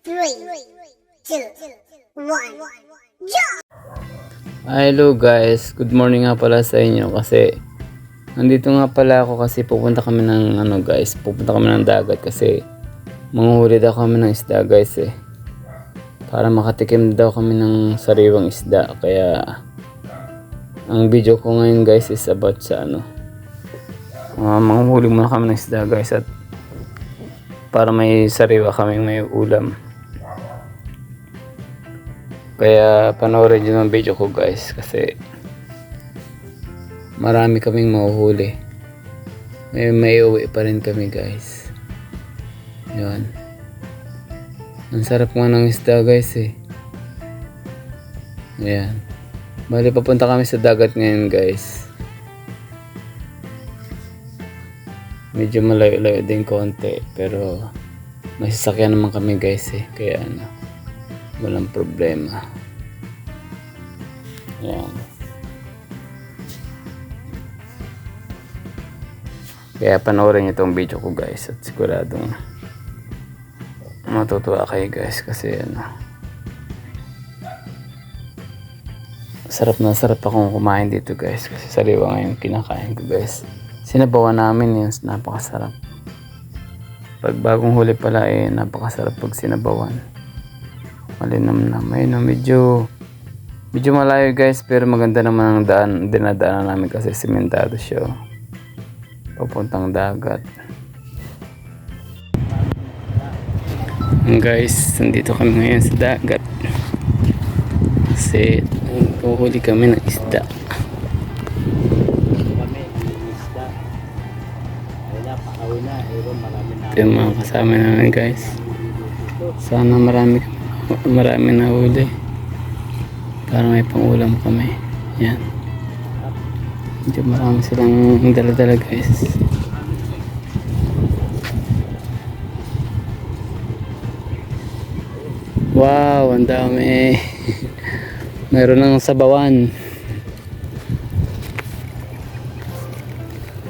Three, two, one, jump! Hello guys, good morning nga pala sa inyo kasi nandito nga pala ako kasi pupunta kami ng pupunta kami ng dagat kasi manguhuli daw kami ng isda guys para makatikim daw kami ng sariwang isda. Kaya ang video ko ngayon guys is about sa manguhuli muna kami ng isda guys at para may sariwa kaming may ulam. Kaya panoorin nyo ng video ko guys kasi marami kaming mahuhuli. May uwi pa rin kami guys. Yun. Ang sarap nga ng isda guys Ayan. Bali papunta kami sa dagat ngayon guys. Medyo malayo-layo din konti pero may sasakyan naman kami guys Kaya walang problema. Ayan. Kaya panoorin niyo itong video ko guys at siguradong matutuwa kayo guys kasi sarap akong kumain dito guys kasi sariwa nga yung kinakain ko guys. Sinabawan namin yun, napakasarap. Pag bagong huli pala napakasarap pag sinabawan. Malinam na medyo malayo guys pero maganda naman ang dinadaanan namin kasi simentado siya papuntang dagat. Guys, nandito kami ngayon sa dagat kasi uhuli kami ng isda. Ito yung mga kasama namin guys. Sana marami na huli para may pangulam kami. Yan. Medyo marami silang dala-dala guys. Wow, ang dami. Meron ng sabawan.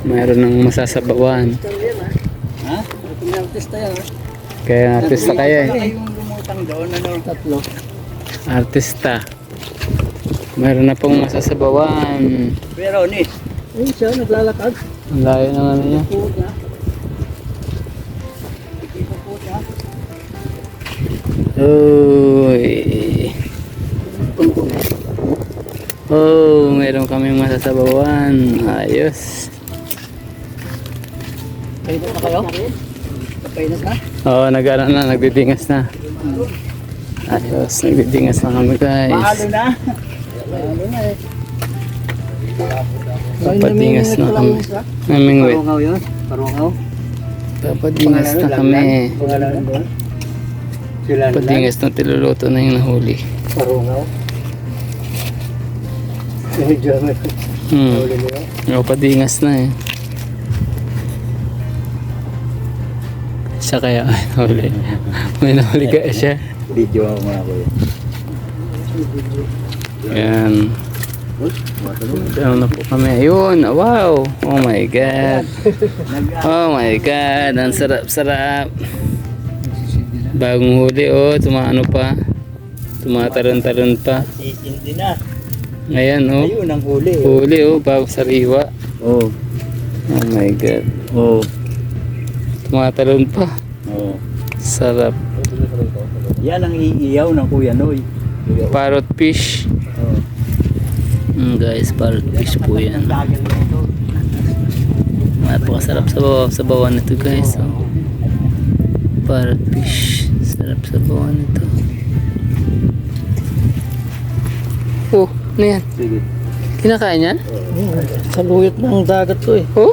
Meron ng masasabawan. Ha? Artista yan Kaya artista kayo Yung lumutang doon, tatlo. Artista. Meron na pong masasabawan. Pero ni, ayun siya, naglalakad. Ang layo naman niya. Uy. Oh, meron kaming masasabawan. Ayos. Painit na kayo? Painit na? Oo, nagdidingas na. Ayos, nagdidingas na kami guys. Mahalo na. Mahalo na Papadingas na kami. Namingwit. Parungaw yun? Parungaw? Papadingas na kami. Pangalan doon? Sila Papadingas na tiluluto na yung nahuli. Parungaw? Medyo nahuli nila. Papadingas na Siya kaya ay nahuli. May nahuli kaya siya. Video ako mga kuya. Ayan. Down na po kami. Ayun. Wow. Oh my God. Oh my God. Ang sarap-sarap. Bagong huli tumaano pa. Tumatalon-talon pa. Hindi na. Ayan Ayun ang huli. Huli bago sariwa. Oh. Oh my God. Oh. Tumatalon pa. Oh. Sarap. Yan ang iiyaw ng Kuya Noy. Parrot fish. Oh. Guys, parrot fish po yan. Napakasarap sa bawan nito guys. Parrot fish. Sarap sa bawan nito. Oh, ano yan? Sige. Kinakain yan? Sa luyot ng dagat to Oh?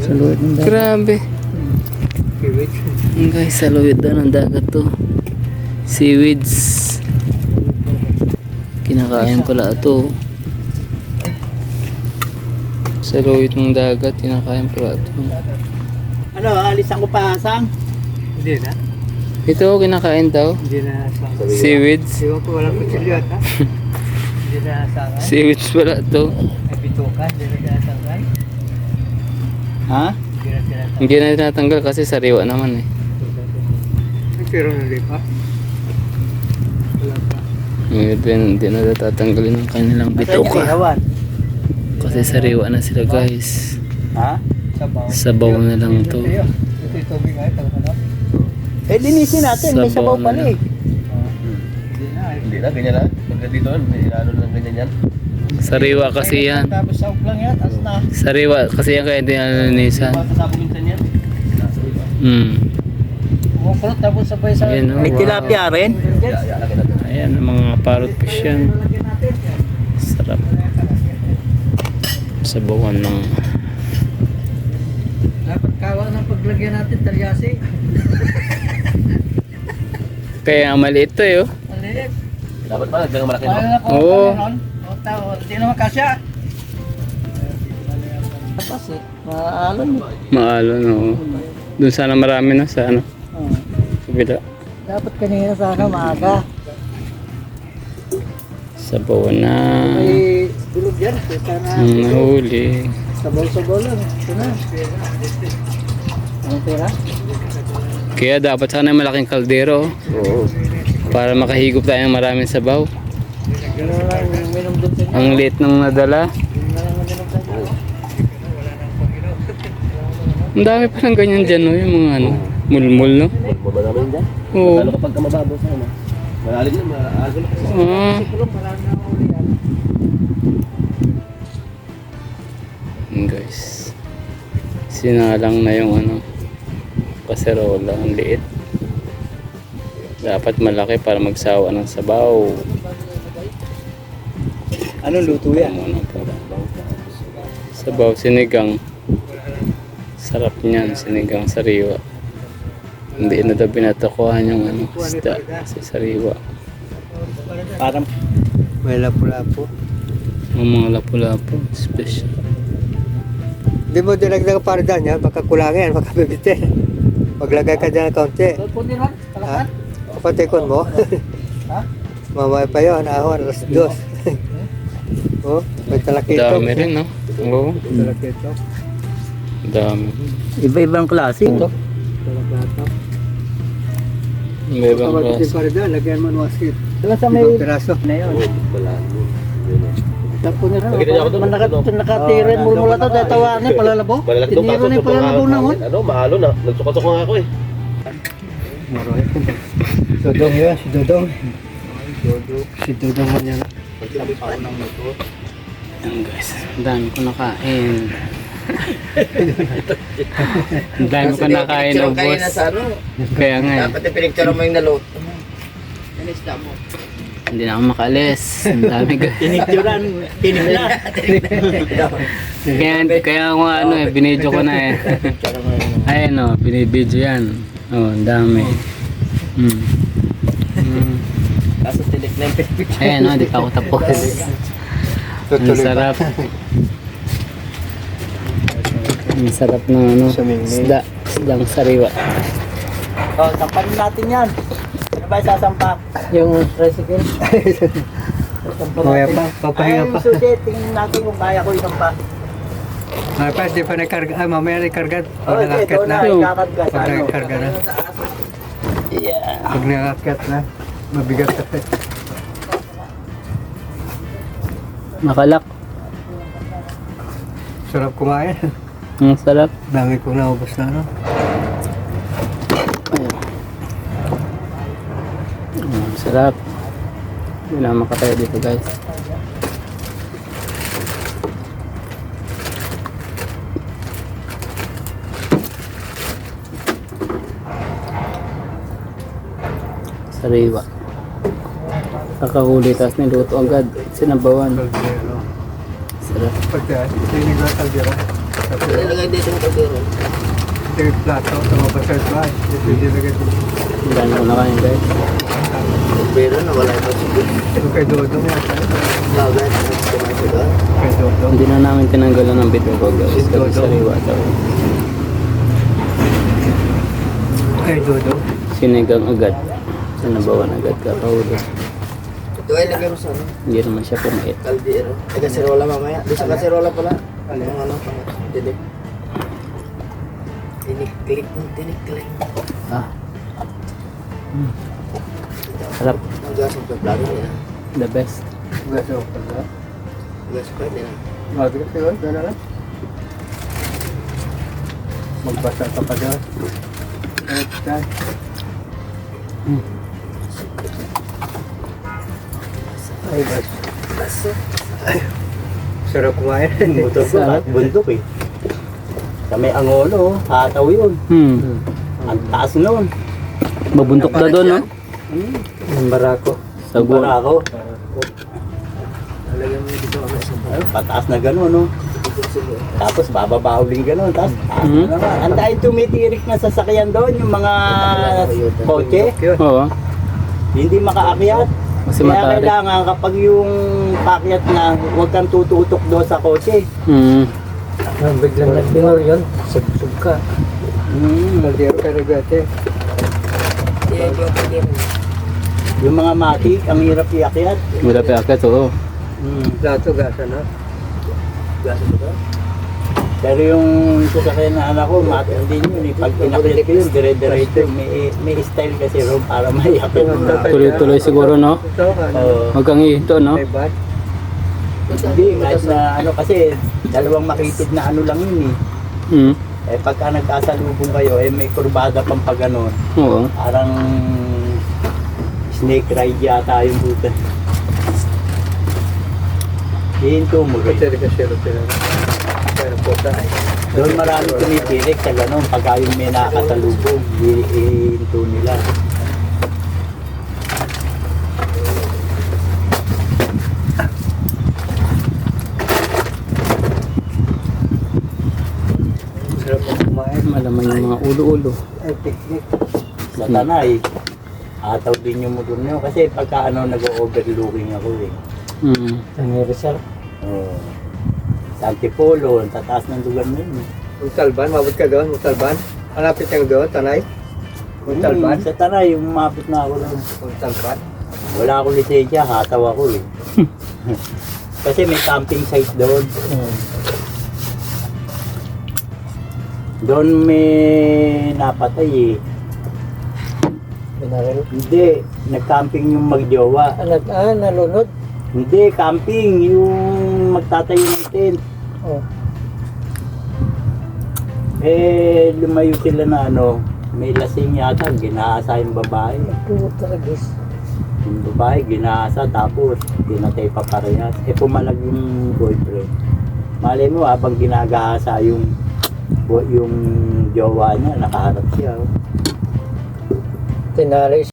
Sa luyot ng dagat. Grabe. Guys, sa luyot daw ng dagat to. Seaweeds. Kinakain pala ito. Sa luyot ng dagat, kinakain pala ito. Ano, alisan ko pa hasang? Hindi na. Ito, kinakain daw. Hindi na hasang. Seaweeds. Siwa ko walang kutsilyo ha? Hindi na hasangan. Seaweeds pala ito. May bitukan, hindi na hasangan. Ha? Hindi na tinatanggal kasi sariwa naman Pero hindi pa. Wala pa. Ngayon, hindi na natatanggalin ang kanilang bituka. Kasi sariwa na sila guys. Ha? Sabaw. Sabaw na lang to. Ito yung tubig ay ano? Eh linisin natin, may sabaw Sabaw pala na eh. Hindi na, ganyan lang. Pagka dito, may inano lang ganyan yan. Sariwa kasi yan. Tapos sabaw lang yan, tapos na. Sariwa kasi yan kaya hindi nalinisan. Masasabog minsan yan. Kumukulot tapos sabay sa... Ayan, oh, May wow. tilapia rin. Laki natin. Ayan, ang mga parrot fish yan. Sarap. Sabawan ng... Dapat kawa ng paglagyan natin, talyasi. Kaya ang maliit to eh, oh. Maliit. Dapat ba, nagdagang malaki no? Oo. Hindi naman kasya. Tapos eh, maalon. Maalon, oo. Doon sana marami na sa ano. Kabila. Dapat kanina sana maaga. Sabawan na. May bilog yan, sana Nahuli. sabaw-sabaw lang. Ito na. Anong pera? Kaya dapat sana malaking kaldero. Oo. Para makahigop tayo ng maraming sabaw. Gano'n lang minom doon sa inyo. Ang liit ng nadala. Gano'n lang minom sa inyo. Ang dami palang ganyan dyan, no? Yung mga ano, mulmul, no? Baba namin dyan. Oo. Lalo kapag mababaw sa ano. Malalim na, maago na kasi. Ah. Siguro marami na ako yan. Yun, guys. Sinalang na yung ano, kaserola. Ang liit. Dapat malaki para magsawa ng sabaw. Anong luto yan? Ano para. Sabaw, sinigang. Sarap niyan, sinigang sariwa. Hindi na daw binatakuhan yung ano, isda sa sariwa. Parang may lapu-lapu. Ang mga lapu-lapu, special. Hindi mo dinagdag para dyan yan, baka kulangin, baka bibitin. Maglagay ka dyan ng kaunti. Pundi ron? Palakan? Patikon mo. Ha? Mamaya pa yun, ahon, alas 2. Oh, may talakito. Dami rin, no? Oo, Talakito. dami. Iba-ibang klase. Ito. Talakito. May ibang Kapag klase. para dyan, lagyan mo ng wasit. Sila sa may... Ibang piraso. Na yun. Wala. Tapo nila. Pag ginagawa ko doon, Nakatirin mo mula ito. Dahil tawanan, palalabo. Malalaki doon Tiniro kaso. na yung palalabo na hon. Ano, mahalo na. Nagsuka-suka nga ako eh. Dodong yun, si Dodong. Si Dodong mo niya. Ayan guys, ang dami ko nakain. Ang dami ko nakain, ubos. Kaya nga, Dapat yung pinicture mo yung naluto. hindi na ako makalis. Ang dami guys. Tinicturan. Tinicturan. Kaya ako ano eh, binidyo ko na eh. Ayan o, binibidyo yan. Oh, ang dami. Kaso tinik na yung picture. Ayan o, hindi pa ako tapos. Ang sarap. Ang sarap ng ano, isda. Isdang sariwa. Oh, sampanin natin yan. Ano ba sasampa? Yung Tricycle. Mamaya pa, papahinga pa. Ay, susi, tingnan natin kung kaya ko isampa. Mamaya pa, di pa nakarga. Ay, mamaya nakarga. Oh, Pag ito nakakit na. na, ikakadgas. Pag nakarga na. Pag nakakit na, mabigat kasi. nakalak. Sarap kumain. Ang sarap. Dami kong naubos na, no? Ang sarap. Hindi na makatayo dito guys. Sariwa. Kakahuli tapos niluto agad. Sinabawan. Kaldero. Sarap. Pagka, tinig na kaldero. Tapos, Nilagay dito yung kaldero. ito yung plato, tumabas sa ito. Ito yung dinagay dito. Ang dami ko nakain guys. Pero nawala ito siguro. Ito kay Dodong yan. Bagay, kumain ko doon. Kay Dodong. Hindi na namin tinanggalan ng bitugo guys. Kasi sariwa daw. Kay Dodong. Sinigang agad. Sinabawan agad kakahuli. Ito ay lagay mo sa ano? Hindi naman siya pumait. Kaldero. Ay, kasirola mamaya. Di sa kasirola pala. Ano yung ano? Tinik. Tinik-click mo, tinik-click. Ah, Sarap. Gas ang plano niya. The best. Gas o pala. Gas pa niya. Mabigat yun, gano'n lang. Magbasa ka pa doon. Ay, bas. Sarap kumain. Motor ko at bundok eh. Sa may Angono, hataw yun. Ang taas nun. Mabuntok na doon, no? Ang barako. Sa Para ako. Talagang dito ako sa Ay, pataas na gano'n, no? Tapos bababa uling gano'n. Tapos taas na naman. Ang dahil tumitirik na sasakyan doon, yung mga kotse, Oo. hindi makaakyat. Kasi Kaya matarik. kailangan kapag yung pakyat na, huwag kang tututok doon sa kotse. Biglang nagbinor yun. Sub ka. Maldero ka regate. Yung mga matik, ang hirap iakyat. Wala pa akit, oo. Lato gasa na. Pero yung sasakyan na anak ko, matik din yun. Pag inakyat ko yun, dire-diretso. May style kasi ro para maiakyat mo na. Tuloy-tuloy siguro, no? Ito ka. Oo. Huwag kang ihinto, no? May bat. Hindi, kahit na ano kasi, dalawang makitid na ano lang yun eh. Mm. Eh pagka nagkasalubong kayo, eh may kurbada pang pag ganon. Oo. Parang snake ride yata yung puta. Hinto mo rin. Kasi kasi sila. Pero po tayo. Doon marami tumipirik sa ganon. Pagka yung may nakakasalubong, hinto nila. Sarap na kumain. Malaman yung mga ulo-ulo. Ay, picnic. Sa tanay, ataw din yung motor nyo. Kasi pagka ano, nag-overlooking ako eh. Mm. Ang Rizal. Oh. Sa Antipolo, ang tataas ng lugar na yun. Muntalban, mabot ka doon, Muntalban. Malapit ka doon, Tanay. Muntalban. Sa tanay, yung umapit na ako doon. Muntalban. Wala akong lisensya, hataw ako eh. Kasi may camping site doon. Doon may napatay eh. Binaril. Hindi, nag-camping yung magjowa. Nalunod. Hindi, camping, yung magtatayo ng tent. Oh. Eh, lumayo sila na ano, may lasing yata, ginaasa yung babae. Yung babae, ginaasa, tapos pinatay pa parehas. Eh, pumalag yung boyfriend. Malay mo, habang ginagahasa yung jowa niya, nakaharap siya. Oh. Tinali